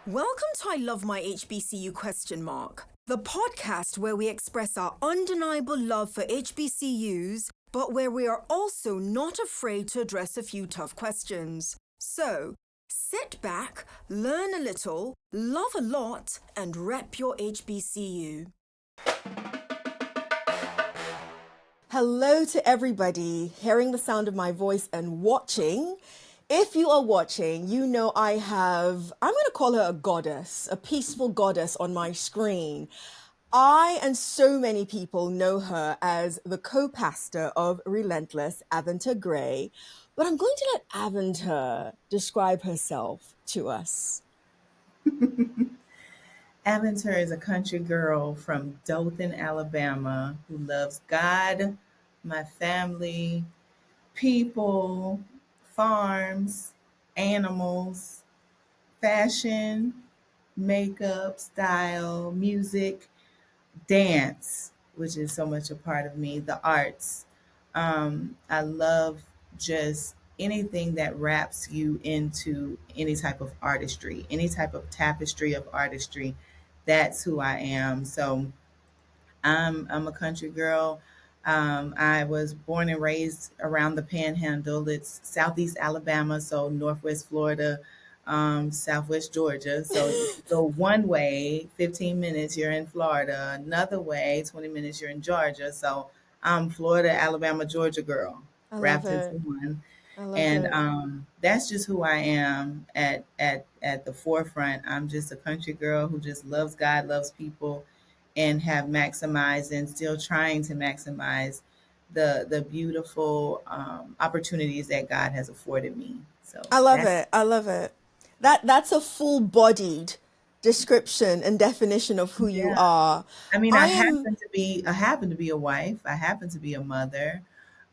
Welcome to I Love My HBCU ? The podcast where we express our undeniable love for HBCUs, but where we are also not afraid to address a few tough questions. So, sit back, learn a little, love a lot, and rep your HBCU. Hello to everybody hearing the sound of my voice and watching. If you are watching, you know I'm going to call her a goddess, a peaceful goddess on my screen. I and so many people know her as the co-pastor of Relentless, Aventer Gray, but I'm going to let Aventer describe herself to us. Aventer is a country girl from Dothan, Alabama, who loves God, my family, people, farms, animals, fashion, makeup, style, music, dance, which is so much a part of me, the arts. I love just anything that wraps you into any type of artistry, any type of tapestry of artistry. That's who I am. So I'm a country girl. I was born and raised around the Panhandle. It's Southeast Alabama, so Northwest Florida, Southwest Georgia. So if you go one way, 15 minutes, you're in Florida. Another way, 20 minutes, you're in Georgia. So I'm Florida, Alabama, Georgia girl, I love wrapped into it. one. I love And it. that's just who I am at the forefront. I'm just a country girl who just loves God, loves people, and have maximized and still trying to maximize the beautiful opportunities that God has afforded me. So I love that's it. I love it. That's a full-bodied description and definition of who you yeah. are. I mean, I am I happen to be a wife. I happen to be a mother.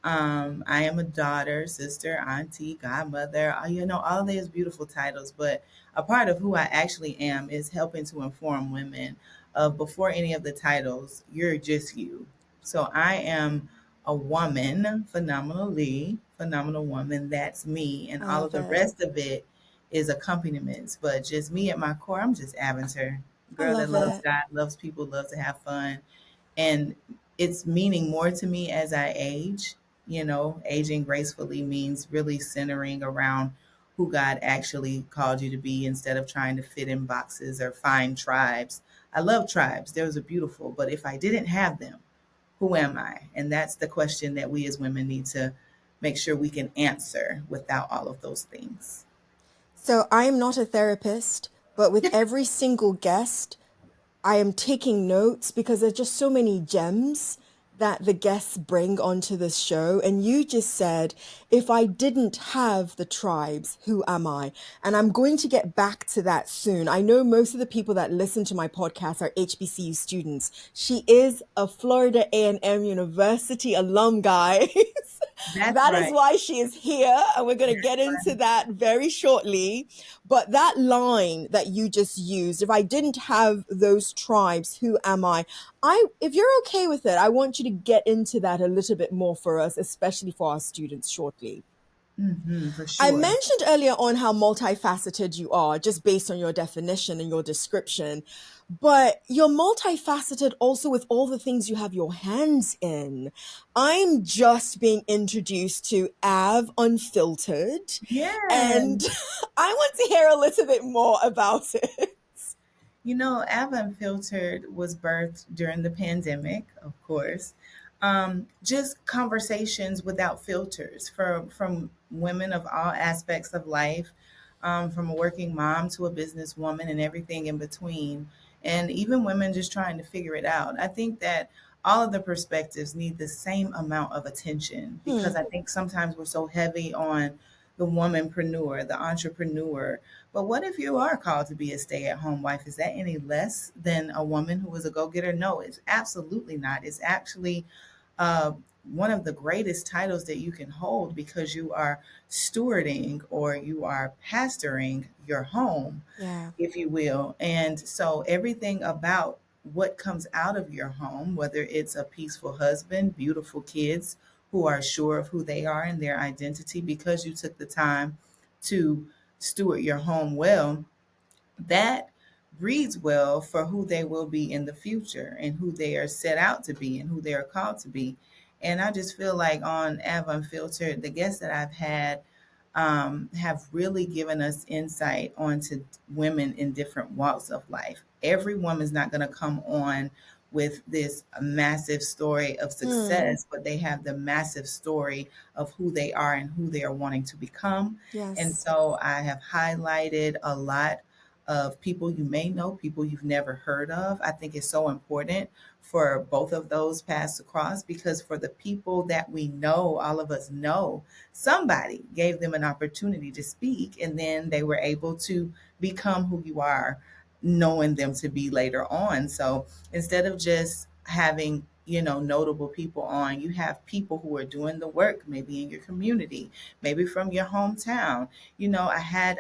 I am a daughter, sister, auntie, godmother. All of these beautiful titles. But a part of who I actually am is helping to inform women of before any of the titles, you're just you. So I am a woman, phenomenally phenomenal woman. That's me, and I all of love the it. rest of it is accompaniments. But just me at my core, I'm just Aventer, I girl that love loves it. God, loves people, loves to have fun. And it's meaning more to me as I age. Aging gracefully means really centering around who God actually called you to be instead of trying to fit in boxes or find tribes. I love tribes. Those are beautiful. But if I didn't have them, who am I? And that's the question that we as women need to make sure we can answer without all of those things. So I am not a therapist, but with every single guest, I am taking notes because there's just so many gems that the guests bring onto this show. And you just said, if I didn't have the tribes, who am I? And I'm going to get back to that soon. I know most of the people that listen to my podcast are HBCU students. She is a Florida A&M University alum, guys. That's That is right. why she is here. And we're going to That's get into right. that very shortly. But that line that you just used, if I didn't have those tribes, who am I? If you're okay with it, I want you to get into that a little bit more for us, especially for our students shortly. For I sure. mentioned earlier on how multifaceted you are, just based on your definition and your description. But you're multifaceted also with all the things you have your hands in. I'm just being introduced to Av Unfiltered, Yeah. and I want to hear a little bit more about it. Ava Unfiltered was birthed during the pandemic, of course. Just conversations without filters from women of all aspects of life, from a working mom to a businesswoman and everything in between, and even women just trying to figure it out. I think that all of the perspectives need the same amount of attention because Hmm. I think sometimes we're so heavy on the womanpreneur, the entrepreneur, but what if you are called to be a stay at home wife? Is that any less than a woman who is a go getter? No, it's absolutely not. It's actually uh, one of the greatest titles that you can hold because you are stewarding or you are pastoring your home, Yeah. if you will. And so everything about what comes out of your home, whether it's a peaceful husband, beautiful kids who are sure of who they are and their identity because you took the time to steward your home well, that breeds well for who they will be in the future and who they are set out to be and who they are called to be. And I just feel like on Av Unfiltered, the guests that I've had have really given us insight onto women in different walks of life. Every woman's not going to come on with this massive story of Hmm. success, but they have the massive story of who they are and who they are wanting to become. And Yes. so I have highlighted a lot of people you may know, people you've never heard of. I think it's so important for both of those paths to cross, because for the people that we know, all of us know, somebody gave them an opportunity to speak, and then they were able to become who you are knowing them to be later on. So instead of just having, notable people on, you have people who are doing the work, maybe in your community, maybe from your hometown. I had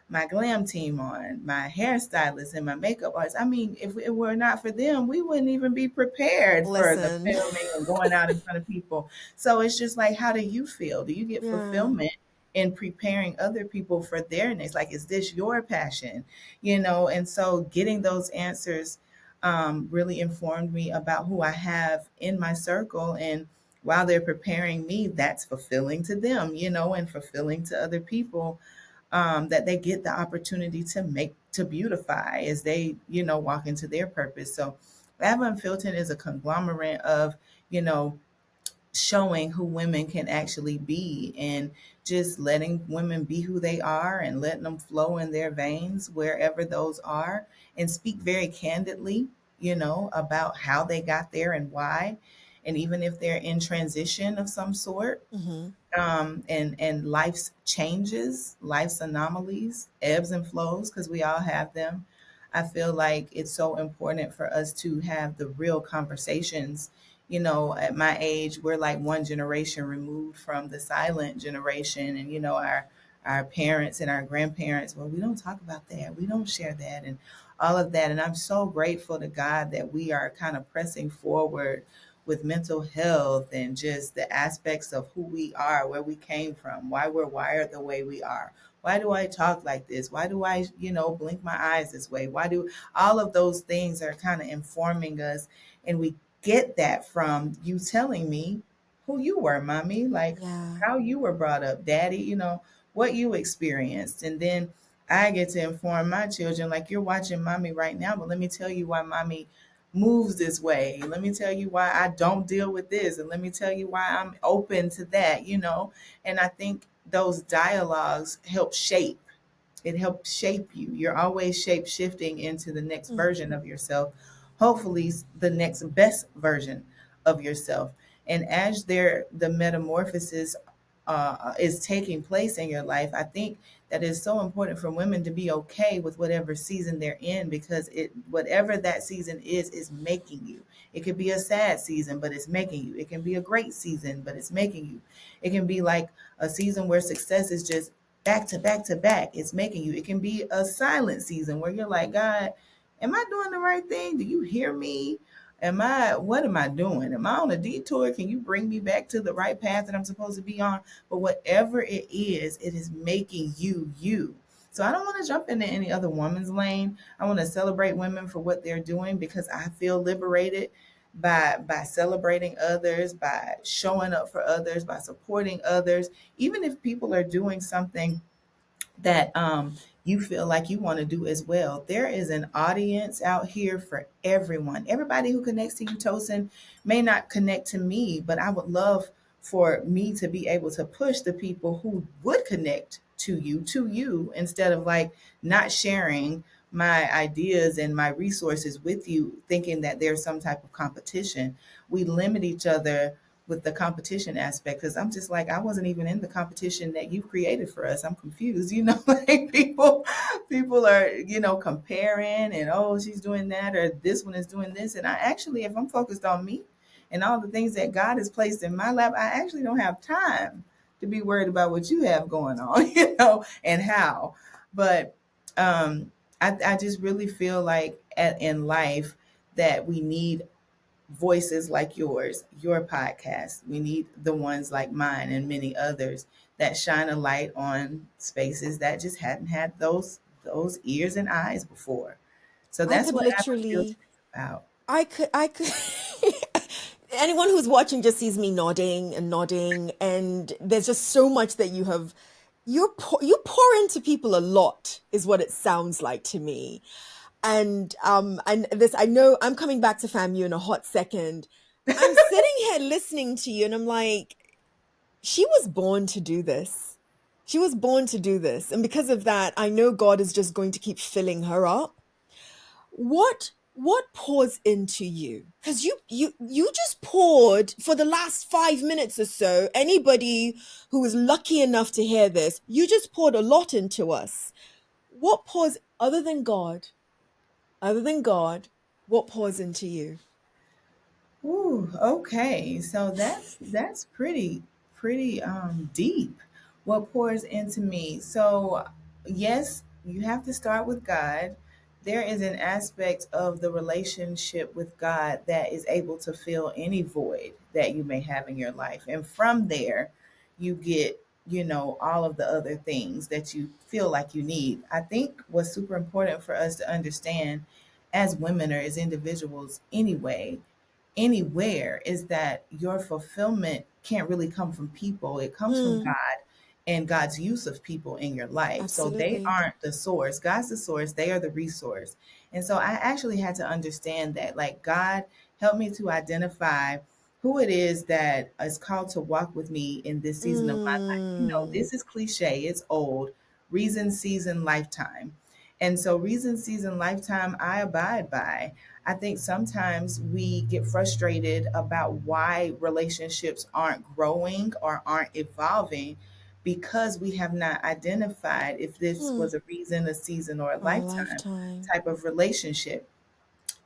my glam team on, my hairstylist and my makeup artist. I mean, if it were not for them, we wouldn't even be prepared for the Listen. filming and going out in front of people. So it's just like, how do you feel? Do you get Yeah. fulfillment in preparing other people for their next? Like, is this your passion? And so getting those answers really informed me about who I have in my circle. And while they're preparing me, that's fulfilling to them, and fulfilling to other people, that they get the opportunity to beautify as they, walk into their purpose. So Lab Filton is a conglomerate of, you know, showing who women can actually be, and just letting women be who they are and letting them flow in their veins wherever those are, and speak very candidly, about how they got there and why. And even if they're in transition of some sort, Hmm. and life's changes, life's anomalies, ebbs and flows, because we all have them. I feel like it's so important for us to have the real conversations. At my age, we're like one generation removed from the silent generation, and our parents and our grandparents. Well, we don't talk about that. We don't share that, and all of that. And I'm so grateful to God that we are kind of pressing forward with mental health and just the aspects of who we are, where we came from, why we're wired the way we are. Why do I talk like this? Why do I, blink my eyes this way? Why do all of those things are kind of informing us? And we get that from you telling me who you were, mommy, like Yeah. how you were brought up, daddy, what you experienced. And then I get to inform my children, like you're watching mommy right now, but let me tell you why mommy moves this way. Let me tell you why I don't deal with this. And let me tell you why I'm open to that. And I think those dialogues helps shape you. You're always shape shifting into the next version Hmm. of yourself, hopefully the next best version of yourself. And as the metamorphosis is taking place in your life, I think that is so important for women to be okay with whatever season they're in, because whatever that season is making you. It could be a sad season, but it's making you. It can be a great season, but it's making you. It can be like a season where success is just back to back to back. It's making you. It can be a silent season where you're like, God, am I doing the right thing? Do you hear me? What am I doing? Am I on a detour? Can you bring me back to the right path that I'm supposed to be on? But whatever it is making you you. So I don't want to jump into any other woman's lane. I want to celebrate women for what they're doing, because I feel liberated by celebrating others, by showing up for others, by supporting others, even if people are doing something that you feel like you want to do as well. There is an audience out here for everyone. Everybody who connects to you, Tosin, may not connect to me, but I would love for me to be able to push the people who would connect to you instead of like not sharing my ideas and my resources with you, thinking that there's some type of competition. We limit each other with the competition aspect, because I'm just like, I wasn't even in the competition that you created for us. I'm confused, like people are, comparing, and oh, she's doing that, or this one is doing this. And I actually, if I'm focused on me and all the things that God has placed in my lap, I actually don't have time to be worried about what you have going on, and how. But I just really feel like in life that we need voices like yours, your podcast. We need the ones like mine and many others that shine a light on spaces that just hadn't had those ears and eyes before. So I that's could what Apple Filter literally, is about. I could, anyone who's watching just sees me nodding and nodding, and there's just so much that you pour into people a lot, is what it sounds like to me. And this, I know I'm coming back to FAMU in a hot second. I'm sitting here listening to you, and I'm like, she was born to do this. She was born to do this, and because of that, I know God is just going to keep filling her up. What pours into you? Because you just poured for the last 5 minutes or so. Anybody who was lucky enough to hear this, you just poured a lot into us. What pours other than God? Other than God, what pours into you? Ooh, okay. So that's pretty deep. What pours into me. So yes, you have to start with God. There is an aspect of the relationship with God that is able to fill any void that you may have in your life. And from there, you get, all of the other things that you feel like you need. I think what's super important for us to understand as women or as individuals anyway, anywhere, is that your fulfillment can't really come from people. It comes from Mm, God and God's use of people in your life. So they absolutely. aren't the source. God's the source, they are the resource. And so I actually had to understand that, like, God helped me to identify who it is that is called to walk with me in this season of my life. Mm, This is cliche, it's old. Reason, season, lifetime. And so reason, season, lifetime, I abide by. I think sometimes we get frustrated about why relationships aren't growing or aren't evolving because we have not identified if this mm, was a reason, a season, or a or a lifetime lifetime. type of relationship.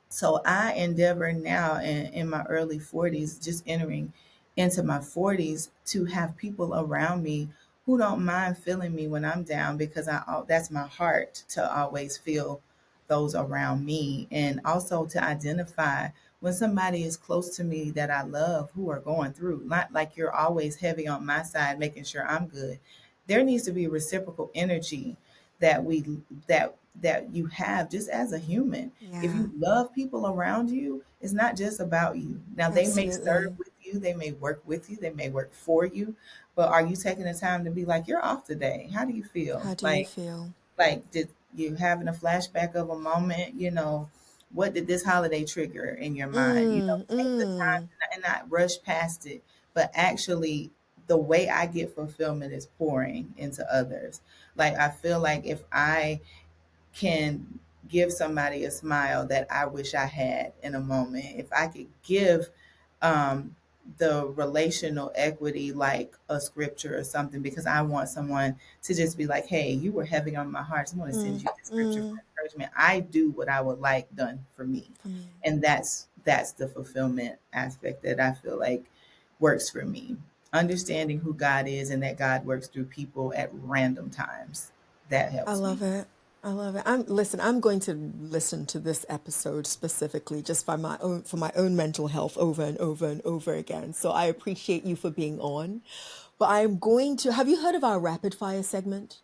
So I endeavor now in my early 40s, just entering into my 40s, to have people around me who don't mind feeling me when I'm down, because that's my heart, to always feel those around me, and also to identify when somebody is close to me that I love who are going through. Not like you're always heavy on my side making sure I'm good. There needs to be reciprocal energy that we that you have just as a human. If Yeah, you love people around you, it's not just about you. Now, they may serve absolutely. with you, they may work with you, they may work for you, but are you taking the time to be like, you're off today? How do you feel? How do you feel? Did you having a flashback of a moment? What did this holiday trigger in your mind? Mm, Take the time mm. and not rush past it, but actually, the way I get fulfillment is pouring into others. Like, I feel like if I can give somebody a smile that I wish I had in a moment, if I could give um, the relational equity like a scripture or something, because I want someone to just be like, hey, you were heavy on my heart, so I want to send Mm, you this scripture mm, for encouragement. I do what I would like done for me. for me. And that's the fulfillment aspect that I feel like works for me. Understanding who God is and that God works through people at random times. That I helps me. love it. I love it. I'm going to listen to this episode specifically just for my own mental health over and over and over again. So I appreciate you for being on. But I'm going to, have you heard of our rapid fire segment?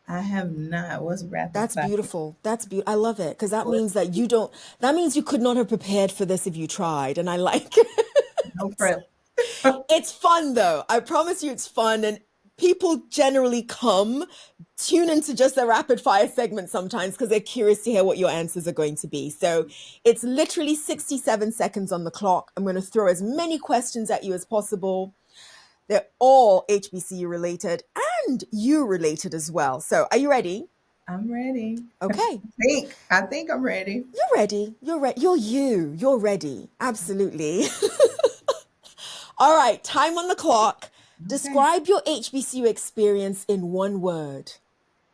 I have not. What's rapid That's fire? beautiful. That's beautiful. I love it because that means that that means you could not have prepared for this if you tried. And I like No it. prep. It's fun though. I promise you it's fun. And people generally tune into just the rapid fire segment sometimes because they're curious to hear what your answers are going to be. So it's literally 67 seconds on the clock. I'm going to throw as many questions at you as possible. They're all HBCU related and you related as well. So are you ready? I'm ready. Okay. I think I'm ready. You're ready. You're ready. You're you. You're ready. Absolutely. All right. Time on the clock. Okay. Describe your HBCU experience in one word.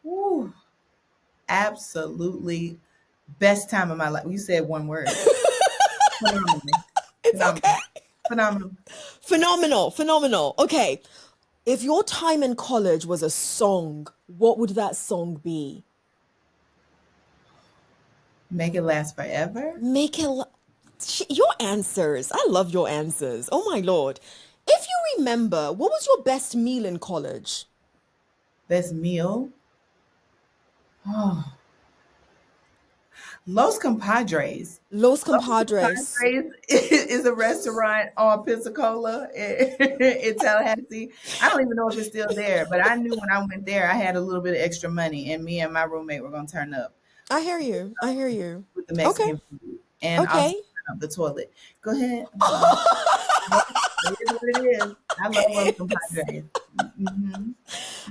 Woo. Absolutely best time of my life. You said one word. Phenomenal. It's Phenomenal. okay. Phenomenal. Phenomenal. Phenomenal. Okay. If your time in college was a song, what would that song be? Make it last forever. Make it. Your answers. I love your answers. Oh my Lord. If you remember, what was your best meal in college? Best meal. Oh. Los Compadres. Los Los Compadres. Compadres is a restaurant on Pensacola in Tallahassee. I don't even know if it's still there, but I knew when I went there, I had a little bit of extra money, and me and my roommate were going to turn up I hear you. I hear you. with the Okay. Mexican food and also Okay. turn up the toilet. Go ahead. I'm sorry. Well, it is what it is. I love Los Compadres. Mm-hmm.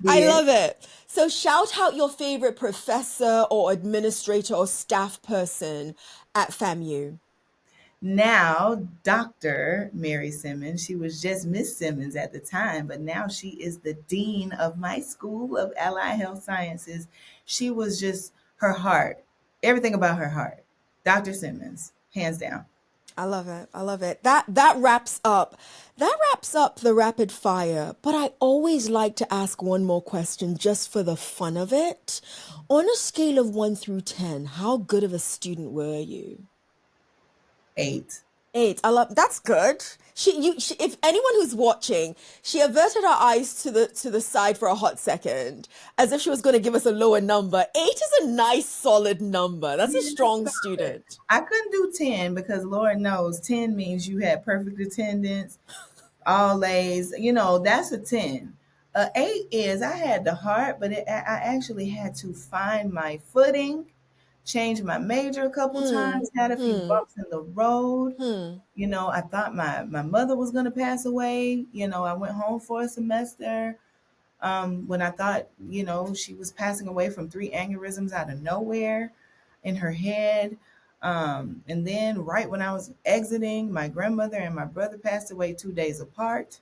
I Did. love it. So shout out your favorite professor or administrator or staff person at FAMU. Now, Dr. Mary Simmons, she was just Miss Simmons at the time, but now she is the dean of my School of Allied Health Sciences. She was just her heart, everything about her heart. Dr. Simmons, hands down. I love it. I love it. That wraps up the rapid fire, but I always like to ask one more question just for the fun of it. On a scale of 1 through 10, how good of a student were you? 8. 8. I love that's good. If anyone who's watching, she averted her eyes to the side for a hot second, as if she was going to give us a lower number. 8 is a nice, solid number. That's a Yeah, strong solid. student. I couldn't do 10 because Lord knows 10 means you had perfect attendance, all A's. That's a 10. A 8 is I had the heart, but I actually had to find my footing, change my major a couple Hmm. times, had a few Hmm. bumps in the road. Hmm. I thought my mother was going to pass away. I went home for a semester when I thought, she was passing away from 3 aneurysms out of nowhere in her head. And then, right when I was exiting, my grandmother and my brother passed away 2 days apart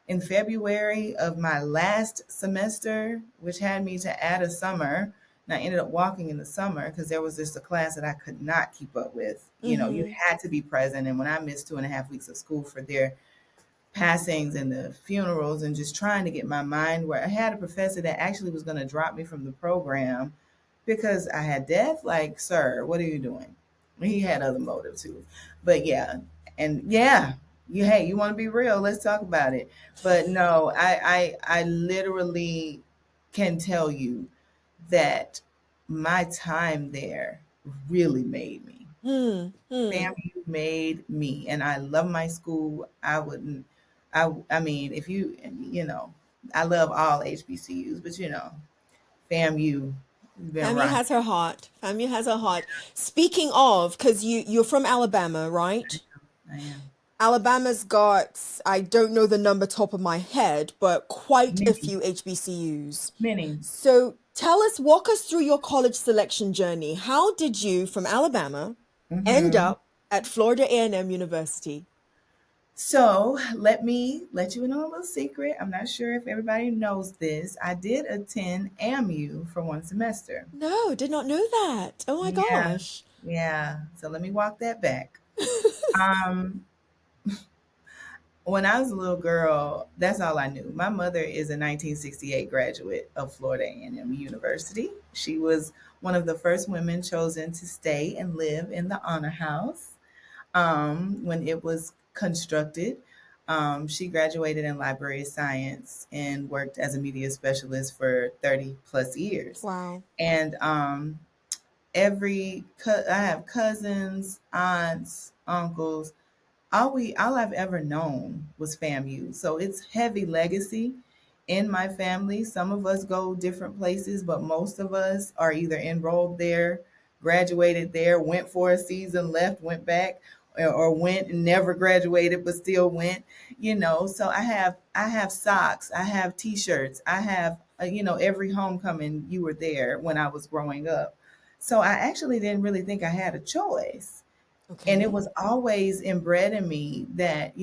in February of my last semester, which had me to add a summer. And I ended up walking in the summer because there was just a class that I could not keep up with. You Mm-hmm. had to be present. And when I missed 2.5 weeks of school for their passings and the funerals and just trying to get my mind where I had a professor that actually was going to drop me from the program because I had death. Like, sir, what are you doing? He had other motives too. But yeah, and yeah, hey, you want to be real? Let's talk about it. But no, I literally can tell you that my time there really made me. Hmm. Hmm. FAMU made me, and I love my school. I wouldn't. I mean, if I love all HBCUs, but FAMU has been FAMU rocking. has her heart. FAMU has her heart. Speaking of, because you're from Alabama, right? I am Alabama's got, I don't know the number top of my head, but quite a many, few HBCUs. many. So walk us through your college selection journey. How did you, from Alabama, end Hmm. up at Florida A&M University? So let me let you in on a little secret. I'm not sure if everybody knows this. I did attend AMU for one semester. No, did not know that. Oh my Yeah, gosh. yeah. So let me walk that back. Um, When I was a little girl, that's all I knew. My mother is a 1968 graduate of Florida A&M University. She was one of the first women chosen to stay and live in the Honor House when it was constructed. She graduated in library science and worked as a media specialist for 30 plus years. Wow. And I have cousins, aunts, uncles, all I've ever known was FAMU. So it's heavy legacy in my family. Some of us go different places, but most of us are either enrolled there, graduated there, went for a season, left, went back, or went and never graduated but still went. So I have socks, I have t-shirts, I have every homecoming you were there when I was growing up. So I actually didn't really think I had a choice. And it Okay. was always inbred in me that,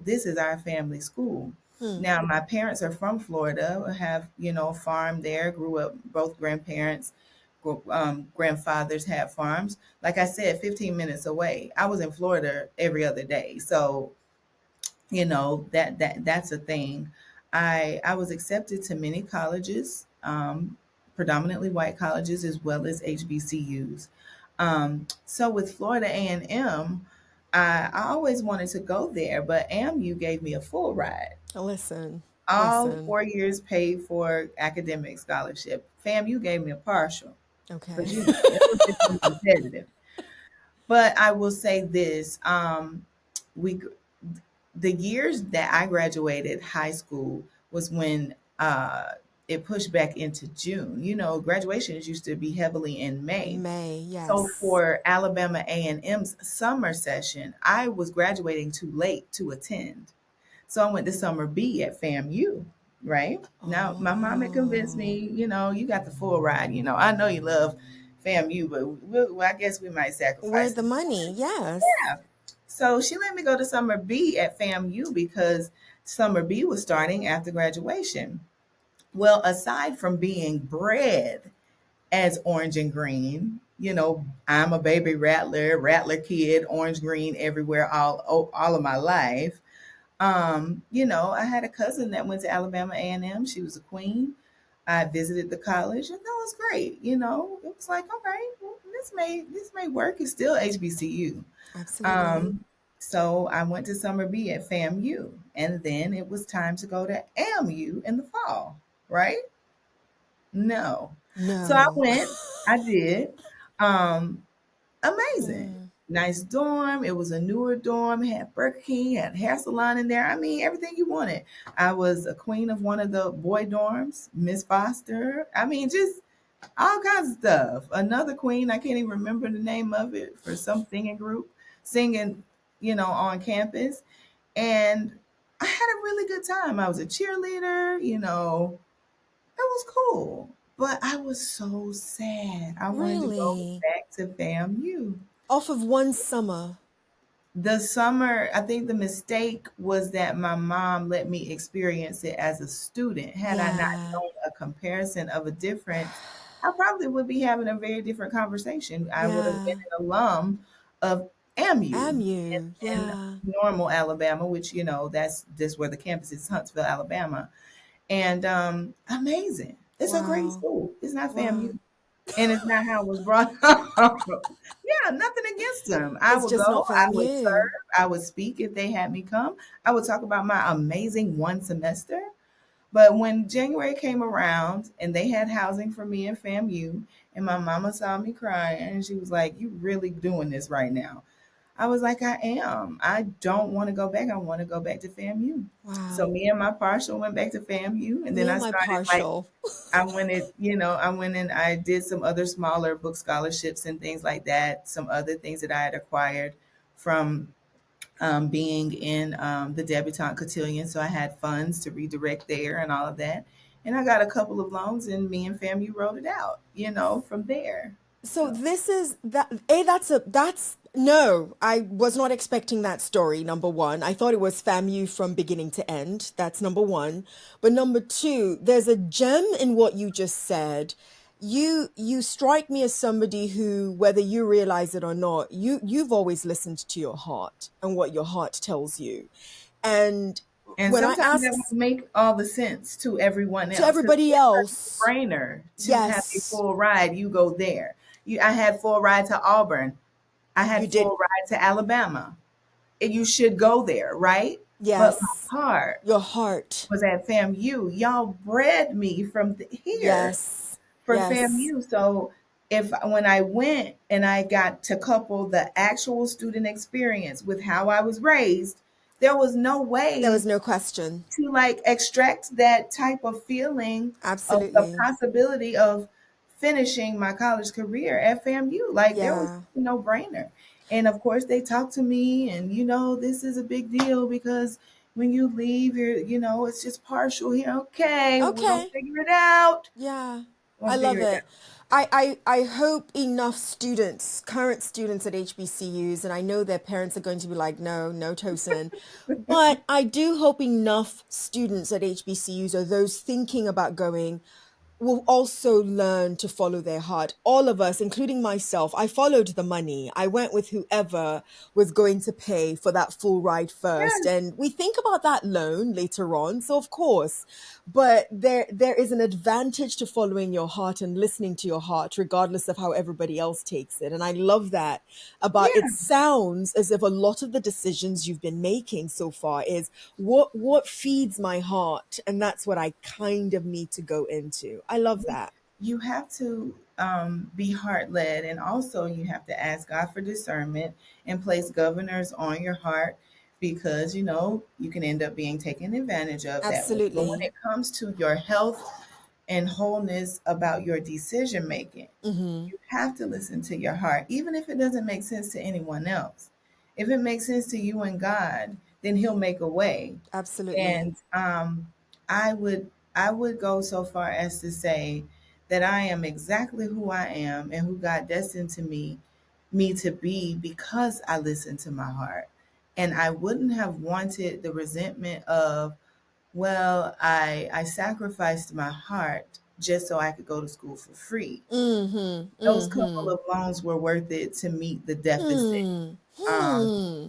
this is our family school. Hmm. Now, my parents are from Florida, have, a farm there, grew up, both grandparents, grandfathers had farms. Like I said, 15 minutes away. I was in Florida every other day. So, that's a thing. I was accepted to many colleges, predominantly white colleges as well as HBCUs. So with Florida A&M, I always wanted to go there, but AMU gave me a full ride. Listen. All Listen. 4 years paid for academic scholarship. FAMU gave me a partial Okay. because it was just competitive. But I will say this: we the years that I graduated high school was when it pushed back into June. You know, graduations used to be heavily in May. May, So yes. for Alabama A&M's summer session, I was graduating too late to attend. So I went to summer B at FAMU, right? Now, my mom had convinced me, Oh, you got the full ride. I know you love FAMU, but I guess we might where sacrifice the the money? points. Yes. Yeah. So she let me go to summer B at FAMU because summer B was starting after graduation. Well, aside from being bred as orange and green, I'm a baby rattler kid, orange green everywhere, all of my life. I had a cousin that went to Alabama A&M. She was a queen. I visited the college, and that was great. It was like, all right, well, this may work. It's still HBCU. Absolutely. Um, so I went to summer B at FAMU, and then it was time to go to AMU in the fall, right? No. So I No. went. I did. Um, Amazing. Mm. Nice dorm. It was a newer dorm. Had Burger King, had hair salon in there. I mean, everything you wanted. I was a queen of one of the boy dorms, Miss Foster. I mean, just all kinds of stuff. Another queen, I can't even remember the name of it, for some singing group, singing, on campus. And I had a really good time. I was a cheerleader, it was cool. But I was so sad. I wanted to go Really? back to FAMU. Off of one summer. The summer, I think the mistake was that my mom let me experience it as a student. Had I not Yeah. known a comparison of a difference, I probably would be having a very different conversation. I would have been Yeah. an alum of AMU Amu. in Yeah. normal Alabama, which, that's this where the campus is, Huntsville, Alabama. And amazing. It's a great Wow. school. It's not Wow. FAMU. And it's not how it was brought up. Yeah, nothing against them. I It's would just go, not I would FAMU. serve, I would speak if they had me come. I would talk about my amazing one semester. But when January came around and they had housing for me in FAMU, and my mama saw me crying, and she was like, "You really doing this right now?" I was like, I am. I don't want to go back. I want to go back to FAMU. So Wow. me and my partial went back to FAMU, and then Me I and my started like partial. I went and I did some other smaller book scholarships and things like that. Some other things that I had acquired from being in the debutante cotillion. So I had funds to redirect there and all of that. And I got a couple of loans, and me and FAMU wrote it out, from there. So So this is that A, that's no, I was not expecting that story, number one. I thought it was FAMU from beginning to end. That's number one. But number two, there's a gem in what you just said. You strike me as somebody who, whether you realize it or not, you've always listened to your heart and what your heart tells you. And And when I sometimes that asked won't make all the sense to everyone to else, because everybody it's a else, no-brainer to have a yes, full ride. You go there. I had full ride to Auburn. I you had did, full ride to Alabama. And you should go there, right? But my yes, heart your heart. was at FAMU. Y'all bred me from here Yes. for Yes. FAMU. So if when I went and I got to couple the actual student experience with how I was raised, there was no There was way no question. to like extract that type of feeling of the Absolutely. possibility of finishing my college career at FAMU. Like there was Yeah. a no brainer. And of course they talked to me, and this is a big deal because when you leave, it's just partial here. Okay, we're gonna Okay. figure it out. Yeah. We're I gonna love figure it it. out. I hope enough students, current students at HBCUs, and I know their parents are going to be like, no, no, Tosin. But I do hope enough students at HBCUs or those thinking about going will also learn to follow their heart. All of us, including myself, I followed the money. I went with whoever was going to pay for that full ride first. Yes, And we think about that loan later on. So of course, but there is an advantage to following your heart and listening to your heart, regardless of how everybody else takes it. And I love that about it. yeah, Sounds as if a lot of the decisions you've been making so far is what feeds my heart, and that's what I kind of need to go into. I love that. you have to. be heart led. And also, you have to ask God for discernment and place governors on your heart because, you can end up being taken advantage of that way. But when Absolutely. it comes to your health and wholeness about your decision making, Mm-hmm. you have to listen to your heart, even if it doesn't make sense to anyone else. If it makes sense to you and God, then He'll make a way. Absolutely. And I would go so far as to say that I am exactly who I am and who God destined to me to be because I listened to my heart. And I wouldn't have wanted the resentment of, well, I sacrificed my heart just so I could go to school for free. Mm-hmm. Those couple Mm-hmm. of loans were worth it to meet the deficit, Hmm. um, Hmm.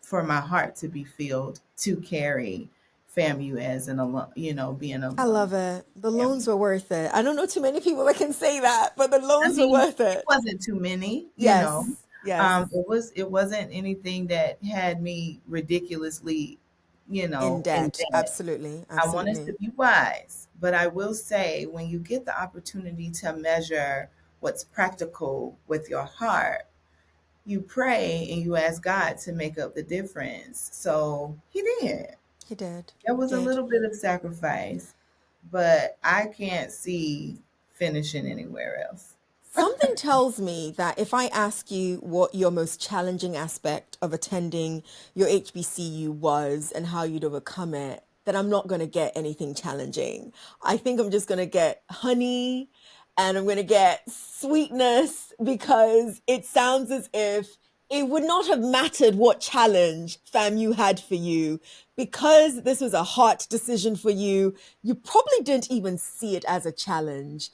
for my heart to be filled to carry FAMU as an alum, being I a love it. The loans FAMU. were worth it. I don't know too many people that can say that, but the I loans were mean, worth it it. wasn't too many, Yes. Yes. It wasn't anything that had me ridiculously, In in debt. debt. Absolutely. I want us to Absolutely. be wise, but I will say when you get the opportunity to measure what's practical with your heart, you pray and you ask God to make up the difference. So He did. He did. There He was a did. little bit of sacrifice, but I can't see finishing anywhere else. Something tells me that if I ask you what your most challenging aspect of attending your HBCU was and how you'd overcome it, that I'm not going to get anything challenging. I think I'm just going to get honey and I'm going to get sweetness because it sounds as if it would not have mattered what challenge FAMU had for you because this was a heart decision for you. You probably didn't even see it as a challenge.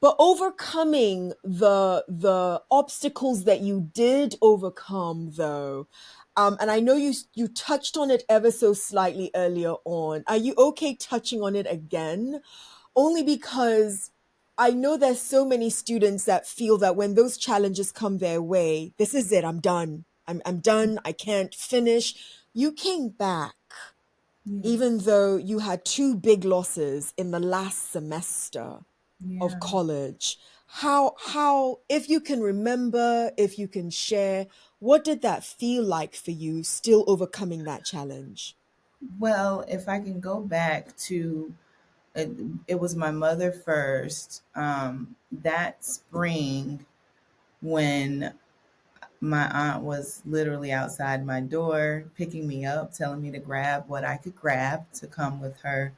But overcoming the obstacles that you did overcome though, and I know you touched on it ever so slightly earlier on. Are you okay touching on it again? Only because I know there's so many students that feel that when those challenges come their way, this is it, I'm done. I'm done. I can't finish. You came back even Yes. though you had two big losses in the last semester of Yeah. college. How if you can remember, if you can share, what did that feel like for you still overcoming that challenge? Well, if I can go back to it, it was my mother first. That spring when my aunt was literally outside my door picking me up, telling me to grab what I could grab to come with her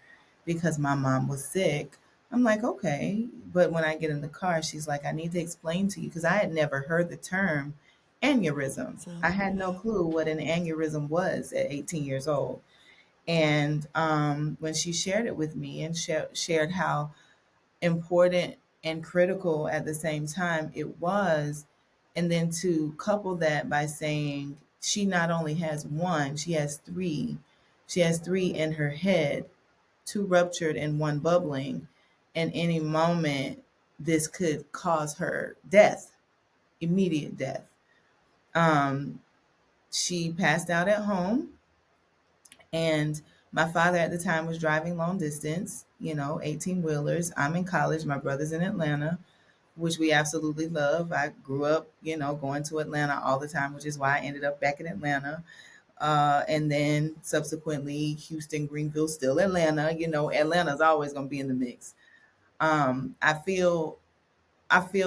because my mom was sick. I'm like, okay. But when I get in the car, she's like, I need to explain to you because I had never heard the term aneurysm. I So, had no yeah. clue what an aneurysm was at 18 years old. And when she shared it with me and shared how important and critical at the same time it was. And then to couple that by saying she not only has one, she has three. She has three in her head, two ruptured and one bubbling. And any moment, this could cause her death, immediate death. Um, she passed out at home, and my father at the time was driving long distance, 18 wheelers. I'm in college, my brother's in Atlanta, which we absolutely love. I grew up, going to Atlanta all the time, which is why I ended up back in Atlanta. And then subsequently, Houston, Greenville, still Atlanta. Atlanta's always going to be in the mix. I feel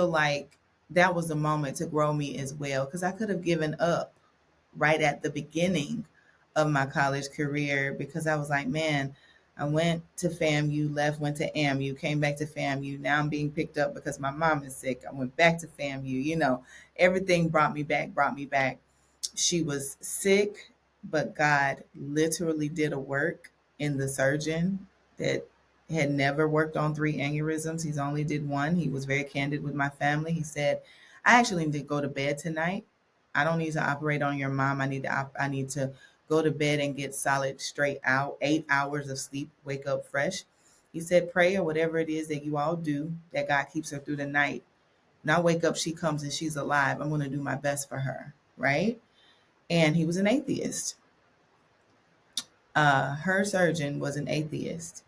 like that was the moment to grow me as well because I could have given up right at the beginning of my college career because I was like, man, I went to FAMU, left, went to AMU, came back to FAMU. Now I'm being picked up because my mom is sick. I went back to FAMU. Everything brought me back, brought me back. She was sick, but God literally did a work in the surgeon that had never worked on three aneurysms. He's only did one. He was very candid with my family. He said, I actually need to go to bed tonight. I don't need to operate on your mom. I need to go to bed and get solid straight out 8 hours of sleep, wake up fresh. He said, pray or whatever it is that you all do, that God keeps her through the night. And I wake up, she comes and she's alive. I'm going to do my best for her. Right. And he was an atheist. Her surgeon was an atheist.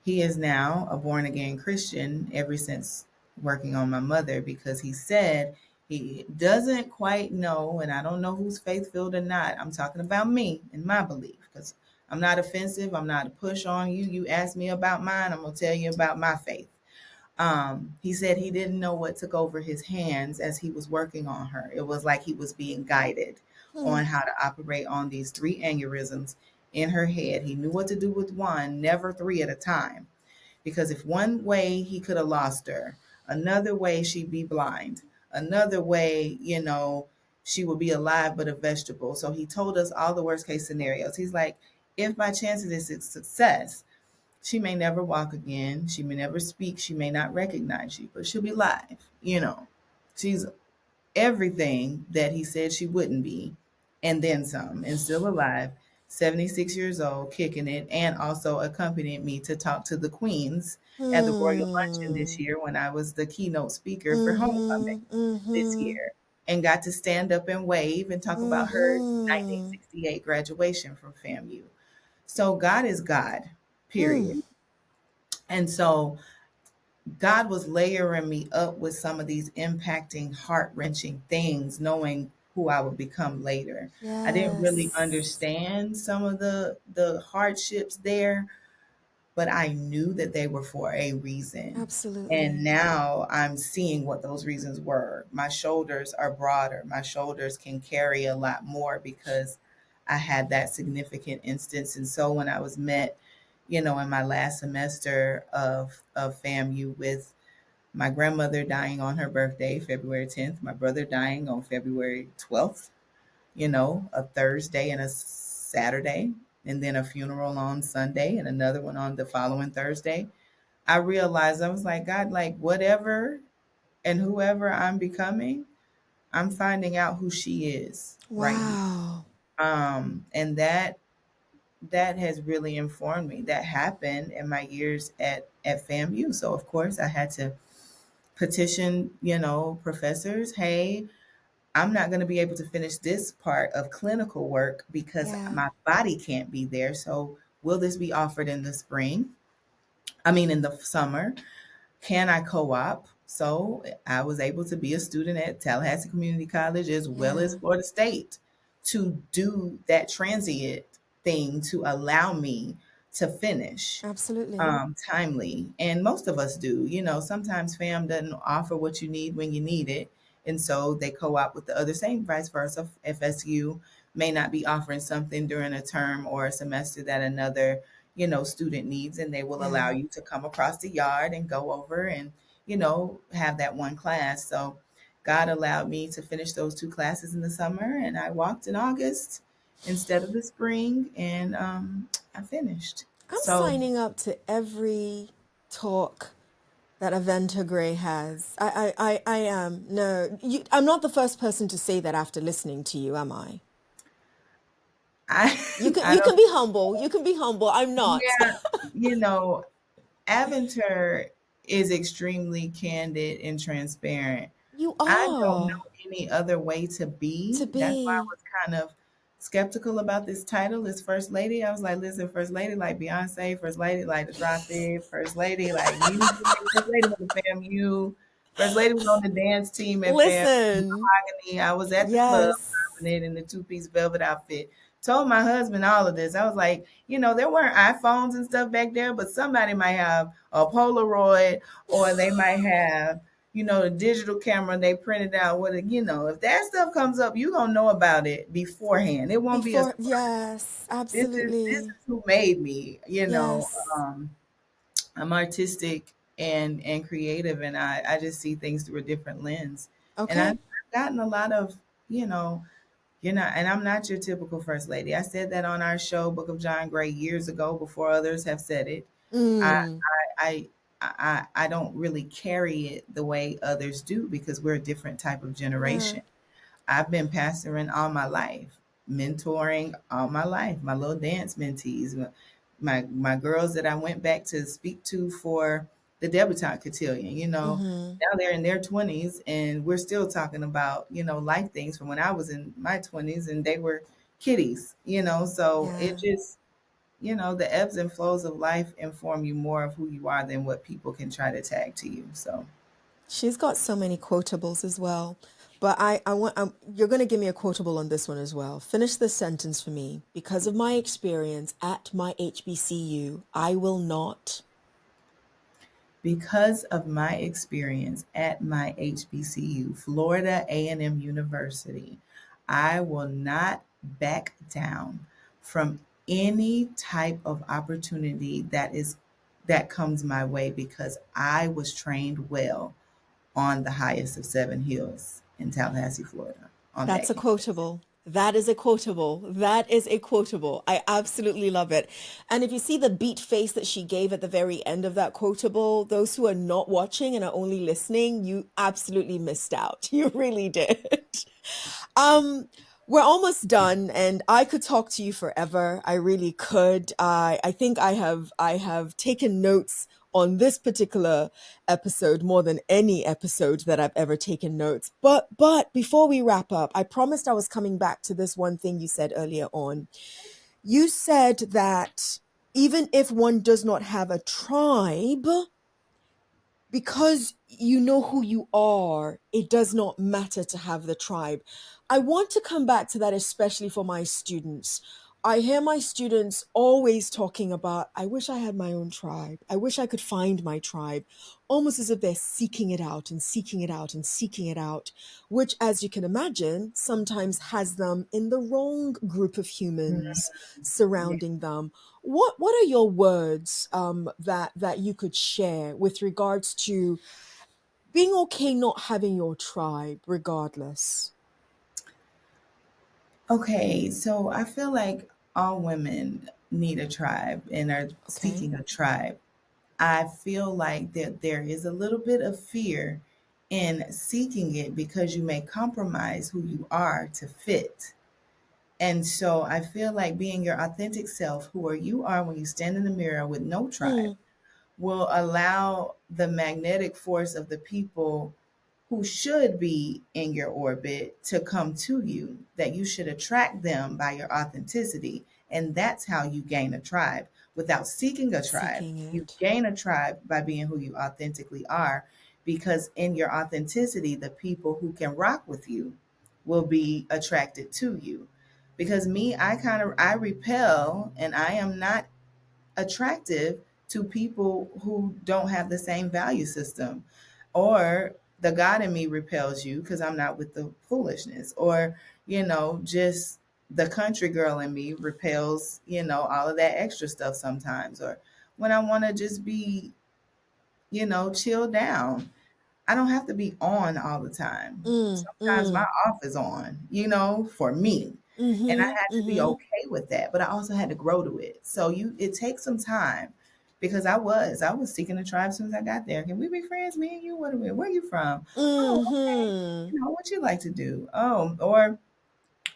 He is now a born again Christian ever since working on my mother, because he said he doesn't quite know, and I don't know who's faith filled or not. I'm talking about me and my belief, because I'm not offensive. I'm not a push on you. You ask me about mine, I'm going to tell you about my faith. He said he didn't know what took over his hands as he was working on her. It was like he was being guided Hmm. on how to operate on these three aneurysms in her head. He knew what to do with one, never three at a time. Because if one way he could have lost her, another way she'd be blind, another way, she would be alive but a vegetable. So he told us all the worst case scenarios. He's like, if by chance it is a success, she may never walk again. She may never speak. She may not recognize you, but she'll be live. She's everything that he said she wouldn't be, and then some, and still alive, 76 years old, kicking it, and also accompanied me to talk to the queens at the Royal Luncheon this Hmm. year when I was the keynote speaker for homecoming Mm-hmm. this Mm-hmm. year, and got to stand up and wave and talk about her Mm-hmm. 1968 graduation from FAMU. So God is God, Mm. period. And so God was layering me up with some of these impacting, heart wrenching things, knowing who I would become later. I didn't really Yes. understand some of the hardships there, but I knew that they were for a reason. And Absolutely. now I'm seeing what those reasons were. My shoulders are broader. My shoulders can carry a lot more because I had that significant instance. And so when I was met, in my last semester of FAMU, with my grandmother dying on her birthday, February 10th, my brother dying on February 12th, a Thursday and a Saturday, and then a funeral on Sunday and another one on the following Thursday. I realized, I was like, God, like whatever and whoever I'm becoming, I'm finding out who she is right here. Wow. And that has really informed me. That happened in my years at FAMU. So of course I had to petition, professors, hey, I'm not going to be able to finish this part of clinical work because Yeah. my body can't be there. So will this be offered in the spring? I mean, in the summer? Can I co-op? So I was able to be a student at Tallahassee Community College as well as Yeah. Florida State to do that transient thing to allow me to finish Absolutely. timely. And most of us do. Sometimes FAM doesn't offer what you need when you need it. And so they co-op with the other, same vice versa. FSU may not be offering something during a term or a semester that another, student needs, and they will allow Yeah. you to come across the yard and go over and, have that one class. So God allowed me to finish those two classes in the summer, and I walked in August instead of the spring, and I finished. I'm So signing up to every talk that Aventer Gray has. I am. No, I'm not the first person to say that after listening to you, am I? I You can I you don't can be humble. You can be humble. I'm not. yeah, you know, Aventer is extremely candid and transparent. You I don't are know any other way to to be. That's why I be. was kind of skeptical about this title as First Lady. I was like, listen, First Lady like Beyonce, First Lady like the Drop Dead, First Lady like music, First Lady with the FAMU, First Lady was on the dance team at FAMU, Listen. Mahogany. I was at the club Yes. popping it in the two-piece velvet outfit. Told my husband all of this. I was like, there weren't iPhones and stuff back there, but somebody might have a Polaroid, or they might have the digital camera they printed out with it. If that stuff comes up, you gonna know about it beforehand. It won't be a Before, surprise. yes, This is absolutely. who made me. Yes. I'm artistic and creative, and I just see things through a different lens. And Okay. I've gotten a lot of, you know, and I'm not your typical first lady. I said that on our show, Book of John Gray, years ago before others have said it. I Mm. I I don't really carry it the way others do because we're a different type of Yeah. generation. I've been pastoring all my life, mentoring all my life. My little dance mentees, my girls that I went back to speak to for the debutante cotillion. Mm-hmm. Now they're in their 20s, and we're still talking about life things from when I was in my 20s, and they were kiddies. So it Yeah. just the ebbs and flows of life inform you more of who you are than what people can try to tag to you. So, She's got so many quotables as well. But you're going to give me a quotable on this one as well. Finish this sentence for me. Because of my experience at my HBCU, I will not. because of my experience at my HBCU, Florida A&M University, I will not back down from any type of opportunity that comes my way because I was trained well on the highest of seven hills in Tallahassee, Florida, on That's that a campus. quotable. That is a quotable. That is a quotable. I absolutely love it. And if you see the beat face that she gave at the very end of that quotable, those who are not watching and are only listening, you absolutely missed out. You really did. Um, we're almost done, and I could talk to you forever. I really could. I think I have taken notes on this particular episode more than any episode that I've ever taken notes. But before we wrap up, I promised I was coming back to this one thing you said earlier on. You said that even if one does not have a tribe, because you know who you are, it does not matter to have the tribe. I want to come back to that, especially for my students. I hear my students always talking about, I wish I had my own tribe. I wish I could find my tribe, almost as if they're seeking it out and seeking it out and seeking it out, which, as you can imagine, sometimes has them in the wrong group of humans Yeah. surrounding them. What are your words that you could share with regards to being okay not having your tribe, regardless? Okay, so I feel like all women need a tribe and are Okay. seeking a tribe. I feel like that there is a little bit of fear in seeking it because you may compromise who you are to fit. And so I feel like being your authentic self, who are you are when you stand in the mirror with no tribe, Mm, will allow the magnetic force of the people who should be in your orbit to come to you, that you should attract them by your authenticity. And that's how you gain a tribe. Without seeking a tribe, seeking you it. gain a tribe by being who you authentically are. Because in your authenticity, the people who can rock with you will be attracted to you. Because me, I repel and I am not attractive to people who don't have the same value system, or the God in me repels you because I'm not with the foolishness, or just the country girl in me repels all of that extra stuff sometimes, or when I want to just be chill down. I don't have to be on all the time. Mm, Sometimes my mm, off is on, for me. And I mm-hmm, had to be mm-hmm, okay with that, but I also had to grow to it. So it takes some time because I was seeking a tribe as soon as I got there. Can we be friends, me and you? Where are you from? Oh, okay. mm-hmm, What you like to do? Oh, or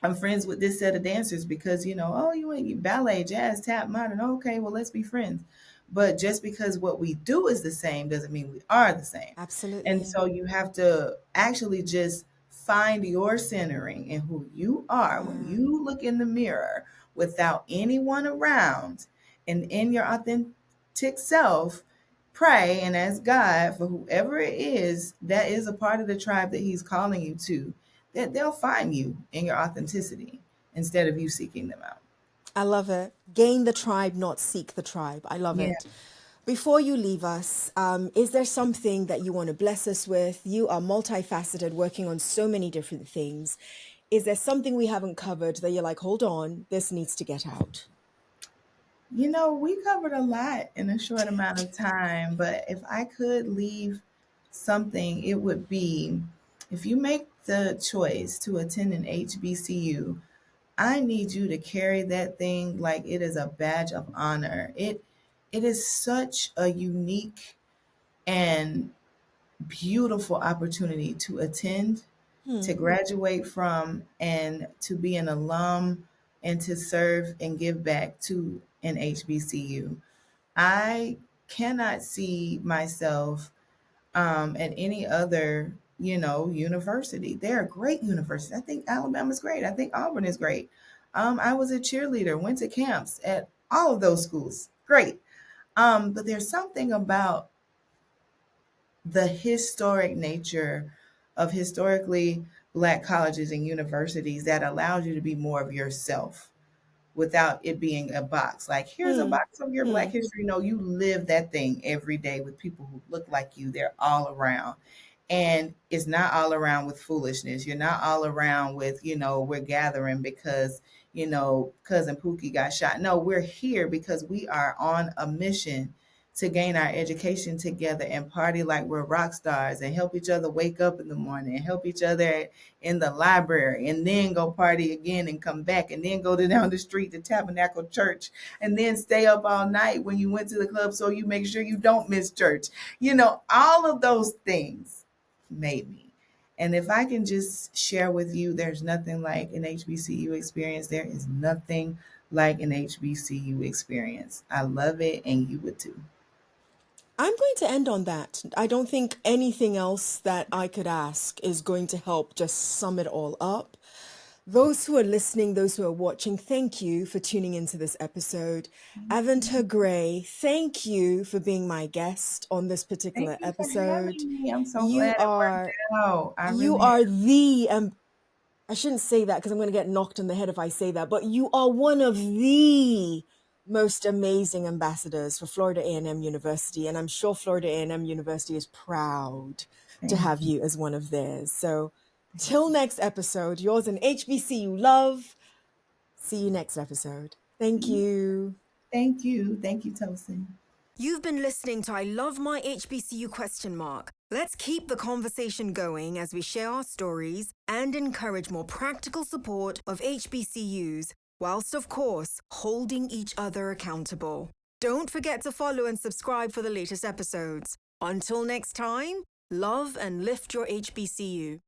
I'm friends with this set of dancers because, oh, you ain't ballet, jazz, tap, modern. Okay, well, let's be friends. But just because what we do is the same doesn't mean we are the same. And absolutely. so you have to actually just find your centering in who you are when Yeah. you look in the mirror without anyone around and in your authentic self. Pray and ask God for whoever it is that is a part of the tribe that He's calling you to, that they'll find you in your authenticity instead of you seeking them out. I love it. Gain the tribe, not seek the tribe. I love Yeah. it. Before you leave us, is there something that you want to bless us with? You are multifaceted, working on so many different things. Is there something we haven't covered that you're like, hold on, this needs to get out? We covered a lot in a short amount of time, but if I could leave something, it would be, if you make the choice to attend an HBCU, I need you to carry that thing like it is a badge of honor. It is such a unique and beautiful opportunity to attend, to Hmm. graduate from, and to be an alum and to serve and give back to an HBCU. I cannot see myself at any other, university. They're great universities. I think Alabama's great. I think Auburn is great. I was a cheerleader, went to camps at all of those schools, great. But there's something about the historic nature of historically Black colleges and universities that allows you to be more of yourself without it being a box. Like, here's a Hmm. box of your Black Hmm. history. No, you live that thing every day with people who look like you. They're all around. And it's not all around with foolishness. You're not all around with, we're gathering because, cousin Pookie got shot. No, we're here because we are on a mission to gain our education together and party like we're rock stars and help each other wake up in the morning and help each other in the library and then go party again and come back and then go down the street to Tabernacle Church and then stay up all night when you went to the club so you make sure you don't miss church. All of those things made me. And if I can just share with you, there's nothing like an HBCU experience. There is nothing like an HBCU experience. I love it, and you would too. I'm going to end on that. I don't think anything else that I could ask is going to help just sum it all up. Those who are listening, those who are watching, thank you for tuning into this episode. Aventer Gray, thank you for being my guest on this Thank particular you for episode. having me. I'm so You glad it worked are out. I you really are the I shouldn't say that because I'm going to get knocked in the head if I say that, but you are one of the most amazing ambassadors for Florida A&M University, and I'm sure Florida A&M University is proud to thank have you. you as one of theirs. So, Thank till you. next episode, yours in HBCU love. See you next episode. Thank you. Thank you. Thank you, Tosin. You've been listening to I Love My HBCU question mark. Let's keep the conversation going as we share our stories and encourage more practical support of HBCUs, whilst of course holding each other accountable. Don't forget to follow and subscribe for the latest episodes. Until next time, love and lift your HBCU.